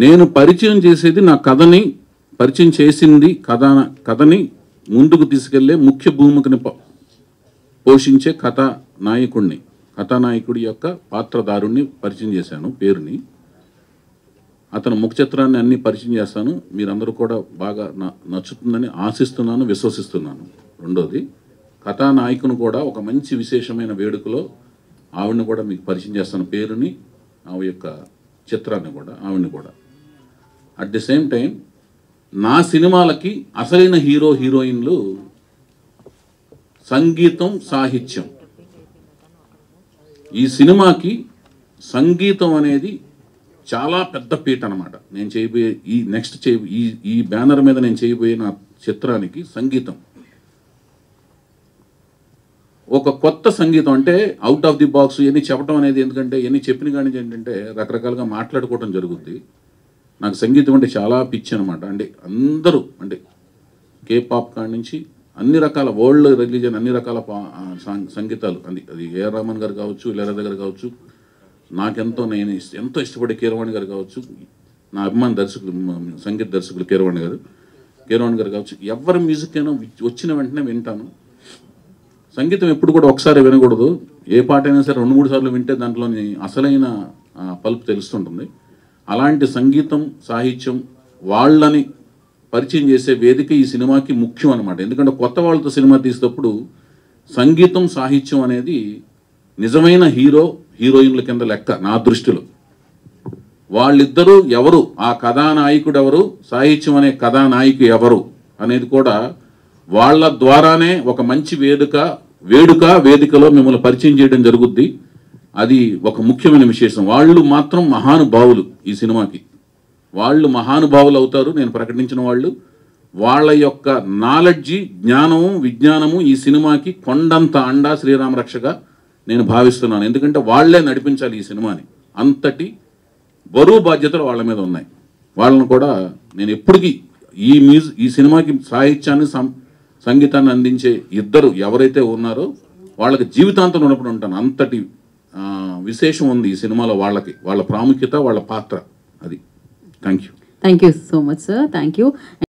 నేను పరిచయం చేసేది నా కథని పరిచయం చేసింది కథని ముందుకు తీసుకెళ్లే ముఖ్య భూమికని పోషించే కథానాయకుడి యొక్క పాత్రధారుణ్ణి పరిచయం చేశాను పేరుని. అతను ముఖ చిత్రాన్ని అన్ని పరిచయం చేస్తాను. మీరందరూ కూడా బాగా నచ్చుతుందని ఆశిస్తున్నాను, విశ్వసిస్తున్నాను. రెండోది, కథానాయకుని కూడా ఒక మంచి విశేషమైన వేడుకలో ఆవిడని కూడా మీకు పరిచయం చేస్తాను, పేరుని, ఆవిడ యొక్క చిత్రాన్ని కూడా, ఆవిడని కూడా. అట్ ది సేమ్ టైం నా సినిమాలకి అసలైన హీరో హీరోయిన్లు సంగీతం, సాహిత్యం. ఈ సినిమాకి సంగీతం అనేది చాలా పెద్ద పీట అన్నమాట. నేను చేయబోయే ఈ బ్యానర్ మీద నేను చేయబోయే నా చిత్రానికి సంగీతం ఒక కొత్త సంగీతం. అంటే అవుట్ ఆఫ్ ది బాక్స్ ఇవన్నీ చెప్పడం అనేది, ఎందుకంటే ఇవన్నీ చెప్పిన కానీ ఏంటంటే రకరకాలుగా మాట్లాడుకోవడం జరుగుద్ది. నాకు సంగీతం అంటే చాలా పిచ్చి అనమాట. అంటే అందరూ, అంటే కేపాప్ కాడి నుంచి అన్ని రకాల వరల్డ్ రిలీజన్, అన్ని రకాల సంగీతాలు, అది ఏఆర్ రెహమాన్ గారు కావచ్చు, ఇళయరాజా గారు కావచ్చు, నేను ఎంతో ఇష్టపడే కీరవాణి గారు కావచ్చు, నా అభిమాన దర్శకులు, సంగీత దర్శకులు కీరవాణి గారు కావచ్చు, ఎవరి మ్యూజిక్ అయినా వచ్చిన వెంటనే వింటాను. సంగీతం ఎప్పుడు కూడా ఒకసారి వినకూడదు. ఏ పాట అయినా సరే 2-3 సార్లు వింటే దాంట్లోని అసలైన పలుపు తెలుస్తుంటుంది. అలాంటి సంగీతం, సాహిత్యం వాళ్ళని పరిచయం చేసే వేదిక ఈ సినిమాకి ముఖ్యం అనమాట. ఎందుకంటే కొత్త వాళ్ళతో సినిమా తీసేటప్పుడు సంగీతం, సాహిత్యం అనేది నిజమైన హీరో హీరోయిన్ల కింద లెక్క నా దృష్టిలో. వాళ్ళిద్దరూ ఎవరు, ఆ కథానాయకుడు ఎవరు, సాహిత్యం అనే కథానాయకు ఎవరు అనేది కూడా వాళ్ళ ద్వారానే ఒక మంచి వేదికలో మిమ్మల్ని పరిచయం చేయడం జరుగుద్ది. అది ఒక ముఖ్యమైన విశేషం. వాళ్ళు మాత్రం మహానుభావులు. ఈ సినిమాకి వాళ్ళు మహానుభావులు అవుతారు. నేను ప్రకటించిన వాళ్ళు, వాళ్ళ యొక్క నాలెడ్జి, జ్ఞానము, విజ్ఞానము ఈ సినిమాకి కొండంత అండా, శ్రీరామ రక్షగా నేను భావిస్తున్నాను. ఎందుకంటే వాళ్ళే నడిపించాలి ఈ సినిమాని. అంతటి బరువు బాధ్యతలు వాళ్ళ మీద ఉన్నాయి. వాళ్ళను కూడా నేను ఎప్పటికీ ఈ సినిమాకి సాహిత్యాన్ని, సంగీతాన్ని అందించే ఇద్దరు ఎవరైతే ఉన్నారో వాళ్ళకి జీవితాంతం రుణపడి ఉంటాను. అంతటి విశేషం ఉంది ఈ సినిమాలో వాళ్ళ ప్రాముఖ్యత, వాళ్ళ పాత్ర. అది. Thank you so much sir. Thank you.